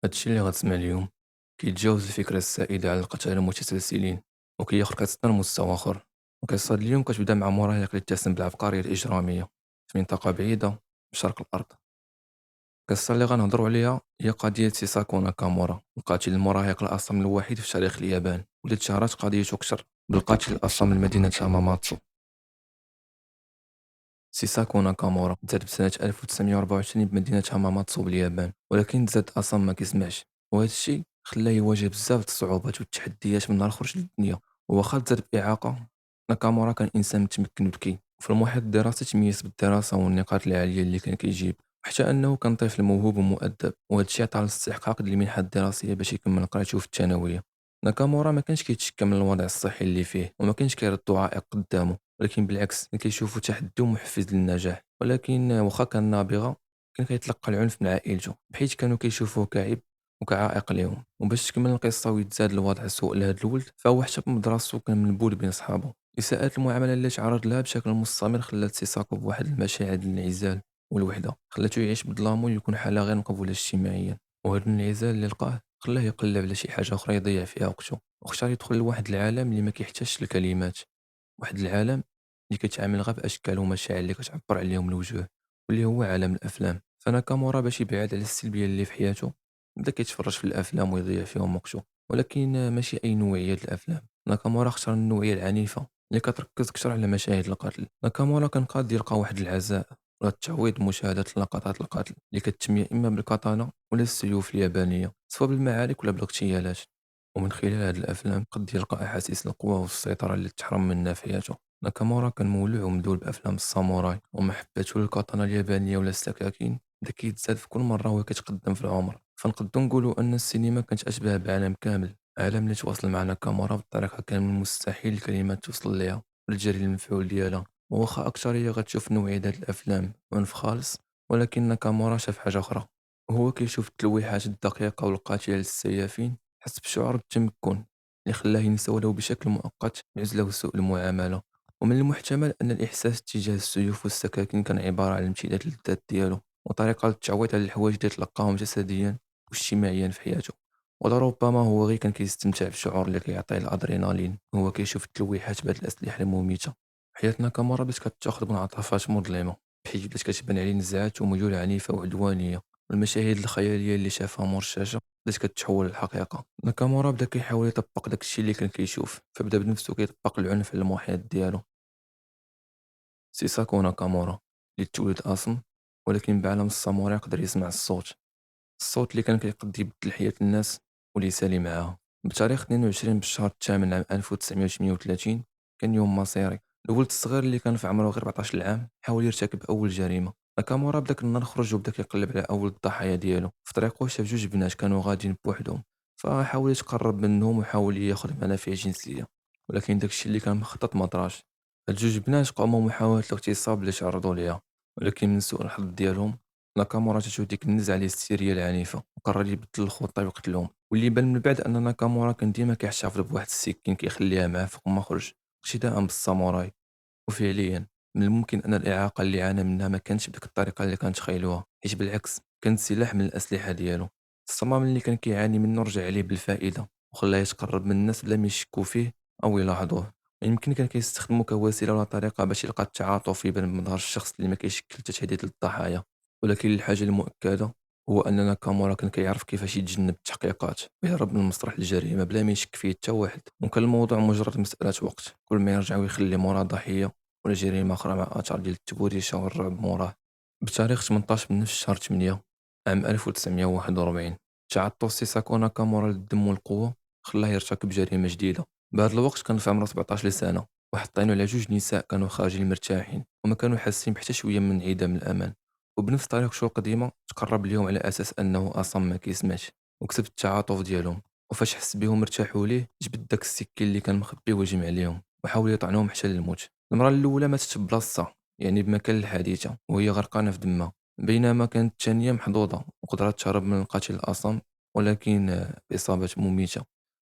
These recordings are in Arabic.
هادشي اللي غتسمع اليوم كيتجاوز الفكرة السائدة على القتلة المتسلسلين وكيخرق إطار مستوى آخر. وقصة اليوم كتبدا مع مراهق اللي اتسم بالعبقرية الإجرامية في منطقة بعيدة في شرق الأرض. القصة اللي غنهضروا عليها هي قضية سيساكو ناكامورا، القاتل المراهق الأصم الوحيد في تاريخ اليابان، واللي تشهرت قضيته أكثر بالقاتل الأصم من مدينة هاماماتسو. سيساكو ناكامورا تزاد بسنة 1924 بمدينة هاماماتسو باليابان، ولكن تزاد أصلا ما كيسمعش، وهذا الشيء خلاه يواجه بزاف د الصعوبات والتحديات من نهار خرج للدنيا. وواخا تزاد بإعاقة، ناكامورا كان إنسان متمكن وذكي، وفي المحيط الدراسي تميز بالدراسة والنقاط العالية اللي كان كيجيب، وحتى أنه كان طفل موهوب ومؤدب، وهذا الشيء عطاه الاستحقاق ديال المنحة الدراسية باش يكمل قرايته في الثانوية. ناكامورا ما كانش كيتشكى من الوضع الصحي اللي فيه، وما كانش كيردو عائق قدامه، ولكن بالعكس كان كيشوفو تحدي ومحفز للنجاح. ولكن واخا كان نابغة، كان كيتلقى العنف من عائلته بحيث كانوا كيشوفوه كعيب وكعائق ليهم. وباش تكمل القصة ويتزاد الوضع سوء لهاد الولد، فهو حتى في مدرسته كان منبوذ بين صحابه. إساءات المعاملة اللي تعرض لها بشكل مستمر خلات سيساكو بواحد المشاعر ديال الانعزال والوحدة، خلاتو يعيش بظلامه ويكون حالة غير مقبولة اجتماعيا. وهاد الانعزال اللي لقاه خلاه يقلب على شي حاجة أخرى يضيع فيها وقته، واختار يدخل لواحد العالم اللي ما كيحتاجش الكلمات، واحد العالم اللي كيتعامل غير بأشكال ومشاعر اللي كتعبر عليهم الوجوه، واللي هو عالم الأفلام. فناكامورا باش يبعد على السلبية اللي في حياته بدا كيتفرج في الأفلام ويضيع فيهم وقته، ولكن ماشي أي نوعية د الأفلام. ناكامورا اختار النوعية العنيفة اللي كتركز أكثر على مشاهد القتل. ناكامورا كان قاد يلقى واحد العزاء ولا التعويض مشاهدة لقطات القتل اللي كتتم يا إما بالكاتانا ولا السيوف اليابانية، سواء بالمعارك ولا بالاغتيالات. ومن خلال هاد الأفلام قد يلقى أحاسيس القوة والسيطرة اللي تحرم منها في حياته. ناكامورا كان مولوع ومذهول بأفلام الساموراي، ومحبته للكاتانا اليابانية ولا السكاكين بدا كيتزاد في كل مرة وهو كيتقدم في العمر. فنقدروا نقولوا أن السينما كانت أشبه بعالم كامل، عالم اللي تواصل مع ناكامورا بطريقة كان من المستحيل الكلمات توصل ليها والجري المفعول ديالها. وواخا أكترية غتشوف نوعية هاد الأفلام عنف خالص، ولكن ناكامورا شاف حاجة أخرى. وهو كيشوف التلويحات الدقيقة والقاتلة للسيافين، حس بشعور بالتمكن اللي خلاه ينسى ولو بشكل مؤقت عزلة وسوء المعاملة. ومن المحتمل أن الإحساس تجاه السيوف والسكاكين كان عبارة عن امتداد للذات ديالو، وطريقة للتعويض على الحوايج اللي تلقاهم جسديا واجتماعيا في حياته. ولربما هو غير كان كيستمتع بالشعور اللي كيعطيه الأدرينالين وهو كيشوف التلويحات بهاد الأسلحة المميتة. حياتنا كاميرا بدات كتاخذ منعطفات مظلمة، بحيث بدات كتبان عليه نزاعات وميول عنيفة وعدوانية، والمشاهد الخيالية اللي شافها مور الشاشة بدات كتحول للحقيقة. ناكامورا بدا كيحاول يطبق داك الشيء اللي كان كيشوف، فبدا بنفسه كيطبق العنف على المحيط ديالو. سيساكو ناكامورا اللي تولد أصم، ولكن بعالم الساموراي قدر يسمع الصوت، الصوت اللي كان كيقد يبدل حياة الناس واللي يسالي معاها. بتاريخ 22 بالشهر الثامن عام 1938 كان يوم مصيري. الولد الصغير اللي كان في عمره غير 14 عام حاول يرتكب أول جريمة. ناكامورا بداك النهار خرج وبدا كيقلب على أول الضحايا ديالو. في طريقه شاف جوج بنات كانوا غاديين بوحدهم، فحاول يتقرب منهم وحاول ياخذ منافع جنسية، ولكن داكشي اللي كان مخطط ما طراش. هاد جوج بنات قاموا محاولة الاغتصاب اللي تعرضوا ليها، ولكن من سوء الحظ ديالهم ناكامورا جاتو ديك النزعة الهستيرية العنيفة وقرر يبدل الخطة ويقتلهم. واللي بان من بعد أن ناكامورا كان ديما كيحتفظ بواحد السكين كيخليها معاه فوق ما خرج اقتداء بالساموراي. وفعليا من الممكن أن الإعاقة اللي عانى منها ما كانتش بديك الطريقة اللي كان تخيلوها، حيت بالعكس كانت سلاح من الأسلحة ديالو. الصمام اللي كان كيعاني منه رجع عليه بالفائدة وخلاه يتقرب من الناس بلا ما يشكوا فيه أو يلاحظوه. يمكن كان كيستخدمو كوسيلة ولا طريقة باش يلقى التعاطف يبان بمظهر الشخص اللي ما كيشكل تهديد للضحايا. ولكن الحاجة المؤكدة هو أن ناكامورا كان كيعرف كيفاش يتجنب التحقيقات ويهرب من مسرح الجريمة بلا ما يشك فيه حتى واحد، وكان الموضوع مجرد مسألة وقت كل ما يرجع ويخلي موراه ضحية ولا جريمة أخرى مع آثار ديال التبوريشة والرعب موراه. بتاريخ 18 من نفس شهر 8 عام 1941 تعطل سيساكو ناكامورا للدم والقوة خلاه يرتكب جريمة جديدة. بهذا الوقت كان في عمره 17 سنة، وحطينو على جوج نساء كانوا خارجين مرتاحين وما كانوا حاسين بحتى شوية من انعدام الأمان. وبنفس طريقته القديمة تقرب ليهم على أساس أنه أصلا ما كيسمعش، وكسب التعاطف ديالهم. وفاش حس بهم ارتاحوا ليه جبد داك السكين اللي كان مخبيه وهجم عليهم وحاول يطعنهم حتى للموت. المرأة الأولى ماتت في بلاصتها، يعني بمكان الحادثة وهي غرقانة في دمها، بينما كانت الثانية محظوظة وقدرت تهرب من القاتل الأصم، ولكن بإصابة مميتة.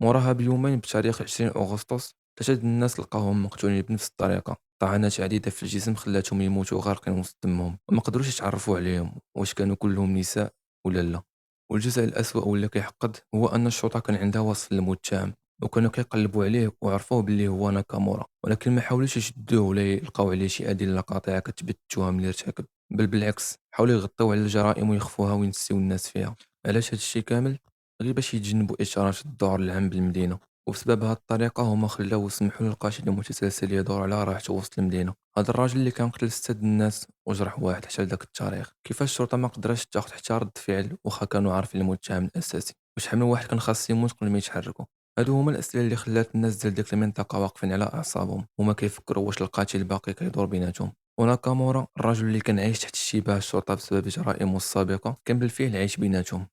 موراها بيومين بتاريخ 20 أغسطس ثلاثة الناس لقاهم مقتولين بنفس الطريقة، طعنات عديدة في الجسم خلاتهم يموتوا غارقين وسط دمهم، وما قدروش يتعرفوا عليهم واش كانوا كلهم نساء ولا لا. والجزء الأسوأ واللي كيحقد هو أن الشرطة كان عندها وصف للمتهم، وكانوا كيقلبوا عليه وعرفوه باللي هو ناكامورا، ولكن ما حاولوش يشدوه ولا يلقاو عليه شي أدلة قاطعة كتثبت التهم اللي ارتكب، بل بالعكس حاولوا يغطيو على الجرائم ويخفوها وينسيو الناس فيها. علاش هاد الشي كامل؟ غير باش يتجنبوا إشارات الدور العام بالمدينة، وبسبب هاد الطريقة هما خلاو وسمحوا للقاتل المتسلسل يدور على راحته وسط المدينة. هاد الراجل اللي كان قتل 6 الناس وجرح واحد حتى لذاك التاريخ، كيفاش الشرطة ما قدرتش تاخد حتى رد فعل واخا كانوا عارفين المتهم الأساسي؟ وشحال من واحد كان خاص يموت قبل ما يتحركوا؟ هادو هما الأسئلة اللي خلات الناس ديال ديك المنطقة واقفين على أعصابهم وما كيفكروا واش القاتل باقي كيدور بيناتهم. وناكامورا الرجل اللي كان عايش تحت اشتباه الشرطة بسبب جرائمه السابقة كان بالفعل عايش بيناتهم.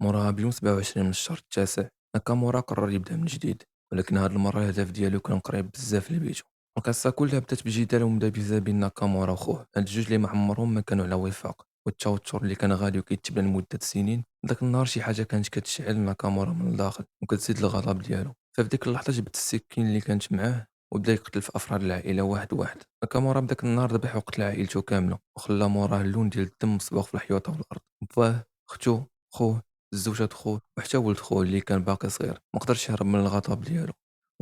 موراها بيوم 27 من الشهر التاسع، ناكامورا قرر يبدا من جديد، ولكن هاد المرة الهدف ديالو كان قريب بزاف لبيتو. القصة كلها بدات بجدال ومدابزة بين ناكامورا وخوه، هاد الجوج اللي ما عمرهم ما كانوا على وفاق، والتوتر اللي كان غادي وكيتبان لمدة سنين داك النهار شي حاجة كانت كتشعل ناكامورا من الداخل وكتزيد الغضب ديالو. ففي ديك اللحظة جبد السكين اللي كانت معاه وبدا يقتل في أفراد العائلة واحد واحد. ناكامورا بداك النهار ذبح وقتل عائلته كاملة وخلى موراه اللون ديال الدم مصبوغ في الحيوطة والأرض. باه، ختو، خوه، الزوجة خوه وحتى ولد خوه اللي كان باقي صغير ما قدرش يهرب من الغضب ديالو.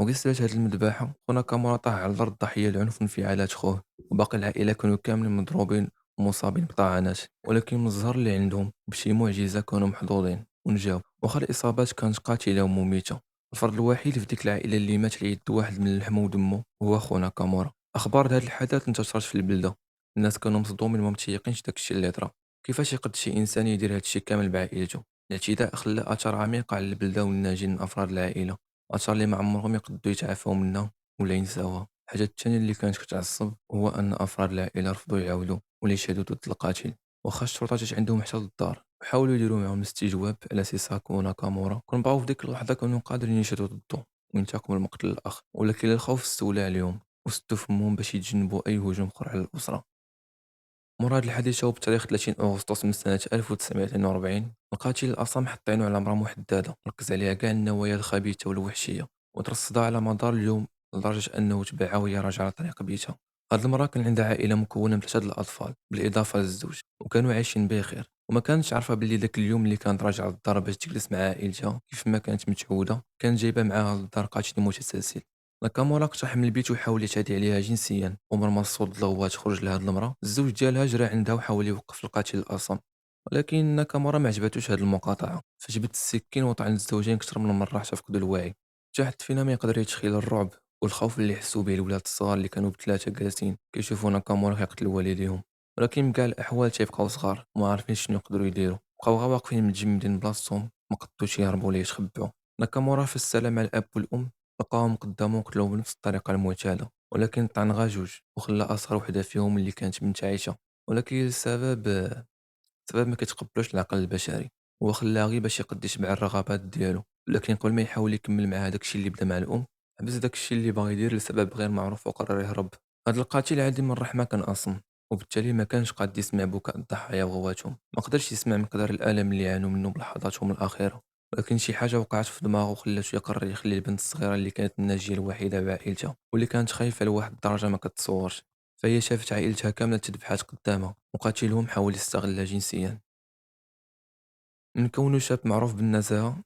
وقيس علاش هاد المذبحة، خونا كامورا طاح على الأرض ضحية لعنف انفعالات خوه، وباقي العائلة كانوا كاملين مضروبين ومصابين بطعنات، ولكن من الزهر اللي عندهم بشي معجزة كانوا محظوظين ونجاو واخا الإصابات كانت قاتلة ومميتة. الفرد الوحيد في ديك العائلة اللي مات على يد واحد من لحمه ودمه هو خونا كامورا. أخبار هاد الحدث انتشرت في البلدة، الناس كانوا مصدومين وما متيقينش داكشي اللي طرا. كيفاش يقد شي إنسان يدير هادشي كامل بعائلته؟ الاعتداء خلى أثر عميق على البلدة والناجين من أفراد العائلة، أثر اللي ما عمرهم يقدروا يتعافاو منها ولا ينساوها. الحاجة الثانية اللي كانت كتعصب هو أن أفراد العائلة رفضوا يعاودوا ولا يشهدوا ضد القاتل، واخا الشرطة جات عندهم حتى للدار وحاولوا يديروا معاهم الاستجواب على سيساكو وناكامورا، كون بقاو في ديك اللحظة كانوا قادرين يشهدوا ضده وينتقموا المقتل الأخ، ولكن الخوف استولى عليهم وسدوا فمهم باش يتجنبوا أي هجوم أخر على الأسرة. مور هاد الحادثة وبتاريخ 30 أغسطس من سنة 1942، القاتل الأعصام حط عينو على مرا محددة ركز عليها كاع النوايا الخبيثة والوحشية وترصدها على مدار اليوم لدرجة أنه تبعها وهي راجعة على طريق بيتها. هاد المرا كان عندها عائلة مكونة من 3 الأطفال بالإضافة للزوج، وكانوا عايشين بخير، وما كانتش عارفة بلي داك اليوم اللي كانت راجعة للدار باش تجلس مع عائلتها كيف ما كانت متعودة كان جايبة معاها للدار قاتل متسلسل. ناكامورا اقتحم البيت وحاول يعتدي عليها جنسيا، ومن ما الصوت الضوات خرج لهاد المرا الزوج ديالها جرى عندها وحاول يوقف القاتل الأصم، ولكن ناكامورا ما عجباتوش هاد المقاطعة فجبد السكين وطعن الزوجين كثر من مرة حتى فقدوا الوعي. حتى حد فينا ما يقدر يتخيل الرعب والخوف اللي حسوا به الولاد الصغار اللي كانوا بثلاثة جالسين كيشوفوا ناكامورا كيقتل والديهم، ولكن بكاع الأحوال تيبقاو صغار وما عارفين شنو يقدروا يديروا، بقاو غير واقفين متجمدين بلاصتهم ما قدوش يهربوا ولا يتخبعوا. ناكامورا في السلام على الأب والأم لقاهم قدامه وقتلوه بنفس الطريقة المعتادة، ولكن طعن غا جوج وخلى أصغر وحدة فيهم اللي كانت منتعشة، ولكن السبب ما كيتقبلوش العقل البشري، هو خلاها غير باش يقد يشبع الرغبات ديالو، ولكن قبل ما يحاول يكمل مع هذاك الشيء اللي بدا مع الأم حبس داك الشيء اللي باغي يدير لسبب غير معروف وقرر يهرب. هذا القاتل عديم الرحمة كان أصم، وبالتالي ما كانش قاد يسمع بكاء الضحايا وغواتهم، ما قدرش يسمع مقدار الألم اللي عانوا منه بلحظاتهم الأخيرة، ولكن شي حاجة وقعت في دماغه وخلاتو يقرر يخلي البنت الصغيرة اللي كانت الناجية الوحيدة بعائلتها واللي كانت خايفة لواحد الدرجة ما كتصورش. فهي شافت عائلتها كاملة تذبحات قدامها وقاتلهم حاول يستغلها جنسيا. من كونه شاب معروف بالنزاهة،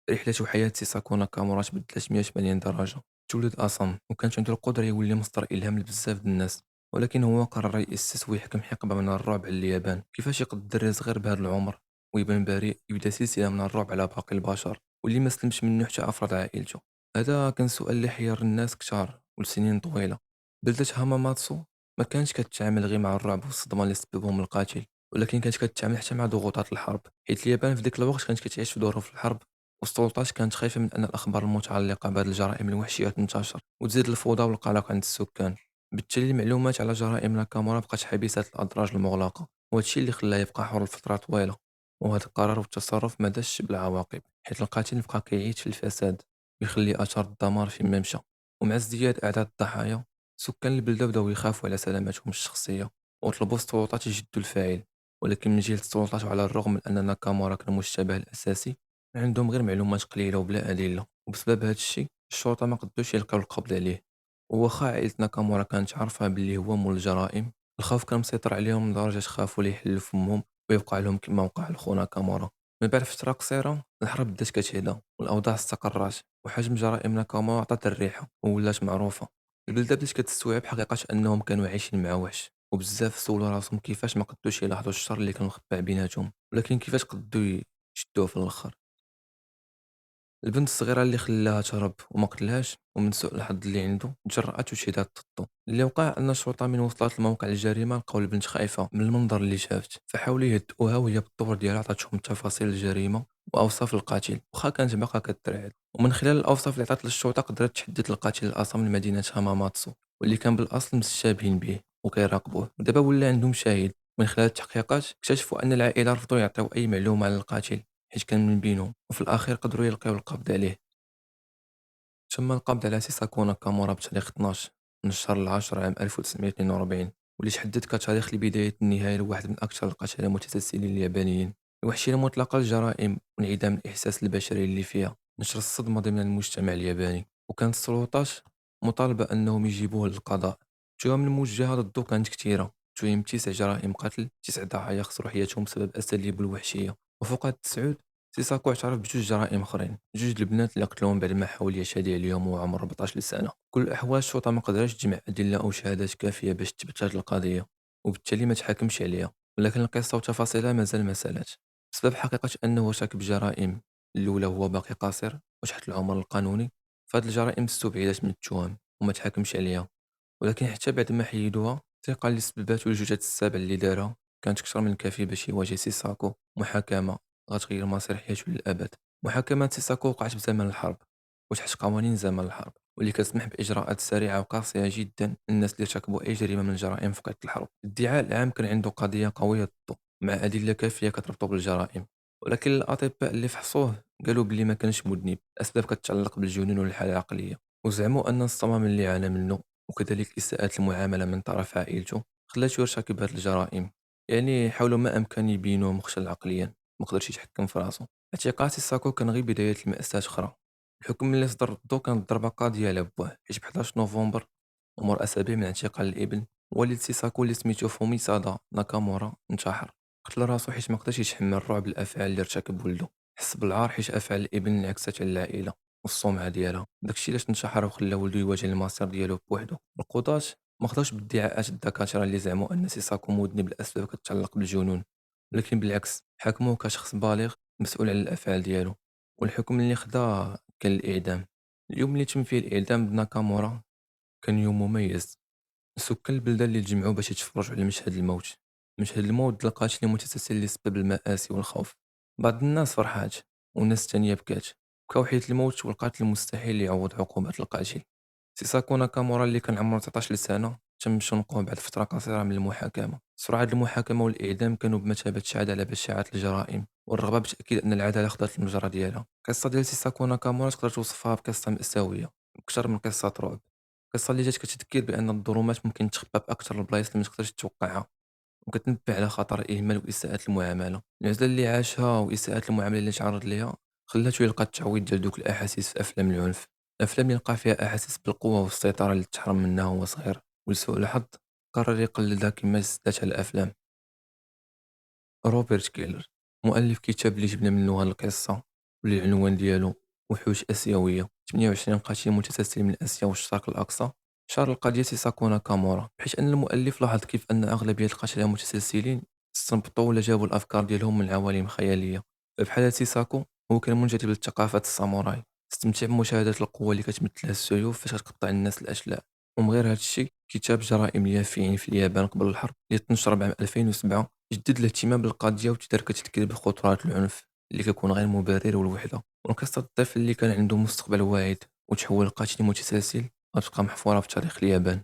رحلة حياة سيساكو ناكامورا تبدلت 180 درجة. تولد أصم وكانت عنده القدرة يولي مصدر إلهام لبزاف د الناس، ولكن هو قرر يأسس ويحكم حقبة من الرعب على اليابان. كيفاش يقدر الدري صغير بهذا العمر ويبان بريء يبدا سلسلة من الرعب على باقي البشر واللي ما سلمش منه حتى أفراد عائلته؟ هذا كان سؤال اللي حير الناس كتار ولسنين طويلة. بلدة هاماماتسو ما كانش كتعامل غير مع الرعب والصدمة اللي سببهم القاتل، ولكن كانت كتعامل حتى مع ضغوطات الحرب، حيت اليابان في ذاك الوقت كانت كتعيش في ظروف الحرب، والسلطات كانت خايفة من أن الأخبار المتعلقة بهذه الجرائم الوحشية تنتشر وتزيد الفوضى والقلق عند السكان. بالتالي المعلومات على جرائم ناكامورا بقات حبيسة الأدراج المغلقة، وهذا الشيء اللي خلاه يبقى حر لفترة طويلة. وهذا القرار والتصرف ما داش بالعواقب، حيت القاتل بقى كيعيش في الفساد ويخلي آثار الدمار فيما مشى. ومع ازدياد أعداد الضحايا، سكان البلدة بداو يخافوا على سلامتهم الشخصية وطلبوا السلطات يجدوا الفاعل، ولكن من جهة السلطات وعلى الرغم من أن ناكامورا كان المشتبه الأساسي عندهم غير معلومات قليلة وبلا أدلة، وبسبب هذا الشيء الشرطة ما قدوش يلقاو القبض عليه. وواخا عائلة ناكامورا كانت عارفة باللي هو مول الجرائم، الخوف كان مسيطر عليهم لدرجة خافوا لا يحلوا فمهم ويوقع لهم كما وقع لخو ناكامورا. من بعد فترة قصيرة الحرب بدات كتهدى والأوضاع استقرات وحجم جرائم ناكامورا عطات الريحة وولات معروفة. البلدة بدات كتستوعب حقيقة أنهم كانوا عايشين مع وحش، وبزاف سولو راسهم كيفاش ما قدوش يلاحظوا الشر اللي كان مخبع بيناتهم، ولكن كيفاش قدوا يشدوه في الآخر. البنت الصغيرة اللي خلاها تهرب وما قتلهاش، ومن سوء الحظ اللي عنده تجرأت وشدات الضو. اللي وقع أن الشرطة من وصلت لموقع الجريمة لقاو البنت خايفة من المنظر اللي شافت، فحاولوا يهدئوها وهي بالدور ديالها عطاتهم تفاصيل الجريمة وأوصاف القاتل واخا كانت باقا كترعد. ومن خلال الأوصاف اللي عطات للشرطة قدرت تحدد القاتل الأصل من مدينة هاماماتسو، واللي كان بالأصل مستشابهين به وكيراقبوه. ودابا ولا عندهم شاهد. من خلال التحقيقات اكتشفوا أن العائلة رفضوا يعطيو أي معلومة على القاتل حيت كان من بينهم، وفي الأخير قدروا يلقيو القبض عليه. تم القبض على سيساكو ناكامورا بتاريخ 12 من شهر العاشر عام 1942، واللي تحدد كتاريخ لبداية النهاية لواحد من أكثر القتلة المتسلسلين اليابانيين. الوحشية المطلقة للجرائم وانعدام الإحساس البشري اللي فيها نشر الصدمة ضمن المجتمع الياباني، وكانت السلطات مطالبة أنهم يجيبوه للقضاء. التهم الموجهة ضده كانت كثيرة، تهم 9 جرائم قتل، 9 ضحايا خسروا حياتهم بسبب أساليب الوحشية، وفوق هاد التسعود سيساكو اعترف بجوج جرائم اخرين، جوج البنات اللي قتلوهم بعد ما حاول يشهد عليهم وهو عمره 14 سنه. كل الاحوال الشرطه ما قدرتش تجمع ادله او شهادات كافيه باش تثبت هذه القضيه، وبالتالي ما تحاكمش عليها. ولكن القصه وتفاصيلها مازال ما سالات بسبب حقيقه انه ارتكب جرائم. الاولى هو باقي قاصر وتحت العمر القانوني، فهاد الجرائم استبعدت من التهم وما تحاكمش عليها. ولكن حتى بعد ما حيدوها الثقه اللي سببات والجثث السابع اللي دارها كانت اكثر من كافيه باش يواجه سيساكو محاكمه غتغير مصير حياته للأبد. محاكمة سيساكو وقعت بزمن الحرب وتحت قوانين زمن الحرب، واللي كتسمح بإجراءات سريعة وقاسية جدا للناس اللي ارتكبوا أي جريمة من الجرائم في وقت الحرب. الادعاء العام كان عنده قضية قوية ضده مع أدلة كافية كتربطه بالجرائم، ولكن الأطباء اللي فحصوه قالوا بلي ما كانش مذنب، أسباب كتتعلق بالجنون والحالة العقلية، وزعموا أن الصمام اللي عانى منه وكذلك إساءة المعاملة من طرف عائلته خلاته يرتكب هذه الجرائم. يعني حاولوا ما أمكن يبينوه مختل عقليا، ما قدرش يتحكم في راسو. اعتقال سيساكو كان غير بداية لمأساة أخرى. الحكم اللي صدر ضدو كانت ضربة قاضية على بوه، حيت ب 11 نوفمبر ومر أسابيع من اعتقال الابن والد سيساكو اللي سميتو فوميسادا ناكامورا انتحر. قتل راسو حيت ما قدرش يتحمل رعب الأفعال اللي ارتكب ولدو، حس بالعار حيت أفعال الابن انعكست على العائلة والسمعة ديالها. داكشي علاش انتحر وخلى ولدو يواجه المصير ديالو بوحدو. القضاة ما خداوش بادعاءات الدكاترة اللي زعموا أن سيساكو مذنب لأسباب كتتعلق بالجنون، ولكن بالعكس حكموه كشخص بالغ مسؤول على الأفعال ديالو. والحكم اللي خدا كان الإعدام. اليوم اللي تم فيه الإعدام بناكامورا كان يوم مميز. سكان البلدة اللي تجمعوا باش يتفرجوا على مشهد الموت، مشهد الموت ديال القاتل المتسلسل اللي سبب المآسي والخوف. بعض الناس فرحات والناس التانية بكات، بكاو حيت الموت والقاتل المستحيل يعوض عقوبات القاتل. سيساكو ناكامورا اللي كان عمره 19 سنة تم شنقه بعد فترة قصيرة من المحاكمة. سرعة المحاكمة والإعدام كانوا بمثابة شهادة على بشاعة الجرائم والرغبة بتأكيد أن العدالة خدات المجرى ديالها. القصة ديال سيساكو ناكامورا تقدر توصفها بقصة مأساوية أكثر من قصة رعب، قصة اللي جات كتذكر بأن الظلمات ممكن تخبى بأكثر البلايص اللي ما تقدرش تتوقعها، وكتنبه على خطر الإهمال وإساءة المعاملة. العزلة اللي عاشها وإساءة المعاملة اللي تعرض ليها خلاتو يلقى التعويض ديال دوك الأحاسيس في أفلام العنف، أفلام يلقى فيها أحاسيس بالقوة والسيطرة اللي تحرم منها وهو صغير. ولسوء الحظ قرر يقلدها كما جسدات على الأفلام. روبرت كيلر مؤلف كتاب اللي جبنا منه هاد القصة واللي العنوان ديالو وحوش آسيوية، 28 قتيل متسلسل من آسيا والشرق الأقصى. شهر القضية ساكو ناكامورا بحيث أن المؤلف لاحظ كيف أن أغلبية القتلة المتسلسلين استنبطوا ولا جابوا الأفكار ديالهم من عوالم خيالية. فبحال سيساكو هو كان منجذب للثقافات الساموراي، استمتع بمشاهدة القوة اللي كتمثلها السيوف فاش كتقطع الناس الأشلاء. ومن غير هذا الشيء كتاب جرائم اليافعين في اليابان قبل الحرب اللي تنشر بعام 2007 جدد الاهتمام بالقضية وتدار كتذكير بخطورات العنف اللي كيكون غير مبرر والوحدة. وقصة الطفل اللي كان عنده مستقبل واعد وتحول لقاتل متسلسل غتبقى محفورة في تاريخ اليابان.